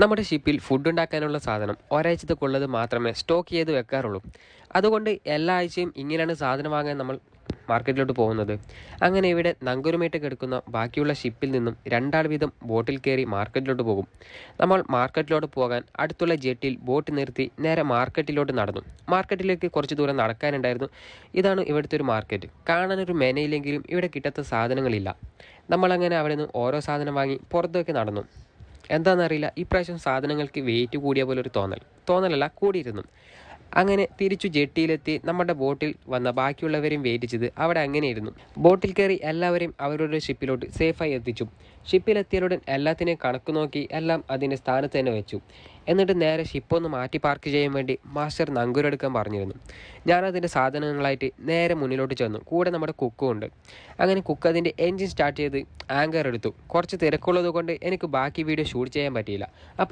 നമ്മുടെ ഷിപ്പിൽ ഫുഡ് ഉണ്ടാക്കാനുള്ള സാധനം ഒരാഴ്ചത്തേക്കുള്ളത് മാത്രമേ സ്റ്റോക്ക് ചെയ്ത് വെക്കാറുള്ളൂ. അതുകൊണ്ട് എല്ലാ ആഴ്ചയും ഇങ്ങനെയാണ് സാധനം വാങ്ങാൻ നമ്മൾ മാർക്കറ്റിലോട്ട് പോകുന്നത്. അങ്ങനെ ഇവിടെ നങ്കൂരമിട്ട് കിടക്കുന്ന ബാക്കിയുള്ള ഷിപ്പിൽ നിന്നും രണ്ടാൾ വീതം ബോട്ടിൽ കയറി മാർക്കറ്റിലോട്ട് പോകും. നമ്മൾ മാർക്കറ്റിലോട്ട് പോകാൻ അടുത്തുള്ള ജെട്ടിയിൽ ബോട്ട് നിർത്തി നേരെ മാർക്കറ്റിലോട്ട് നടന്നു. മാർക്കറ്റിലേക്ക് കുറച്ച് ദൂരം നടക്കാനുണ്ടായിരുന്നു. ഇതാണ് ഇവിടുത്തെ ഒരു മാർക്കറ്റ്. കാണാനൊരു മെനയില്ലെങ്കിലും ഇവിടെ കിട്ടാത്ത സാധനങ്ങളില്ല. നമ്മളങ്ങനെ അവിടെ നിന്ന് ഓരോ സാധനം വാങ്ങി പുറത്തേക്ക് നടന്നു. എന്താണെന്നറിയില്ല, ഇപ്രാവശ്യം സാധനങ്ങൾക്ക് വെയിറ്റ് കൂടിയ പോലെ ഒരു തോന്നലല്ല കൂടിയിരുന്നു. അങ്ങനെ തിരിച്ചു ജെട്ടിയിലെത്തി നമ്മുടെ ബോട്ടിൽ വന്ന ബാക്കിയുള്ളവരെയും വെയിറ്റ് ചെയ്ത് അവിടെ അങ്ങനെയിരുന്നു. ബോട്ടിൽ കയറി എല്ലാവരെയും അവരുടെ ഷിപ്പിലോട്ട് സേഫായി എത്തിച്ചു. ഷിപ്പിലെത്തിയയുടൻ എല്ലാത്തിനെയും കണക്ക് നോക്കി എല്ലാം അതിൻ്റെ സ്ഥാനത്ത് തന്നെ വെച്ചു. എന്നിട്ട് നേരെ ഷിപ്പൊന്ന് മാറ്റി പാർക്ക് ചെയ്യാൻ വേണ്ടി മാസ്റ്റർ നങ്കൂരെടുക്കാൻ പറഞ്ഞിരുന്നു. ഞാനതിൻ്റെ സാധനങ്ങളായിട്ട് നേരെ മുന്നിലോട്ട് ചെന്നു. കൂടെ നമ്മുടെ കുക്കും ഉണ്ട്. അങ്ങനെ കുക്ക് അതിൻ്റെ എൻജിൻ സ്റ്റാർട്ട് ചെയ്ത് ആങ്കർ എടുത്തു. കുറച്ച് തിരക്കുള്ളത് കൊണ്ട് എനിക്ക് ബാക്കി വീഡിയോ ഷൂട്ട് ചെയ്യാൻ പറ്റിയില്ല. അപ്പോൾ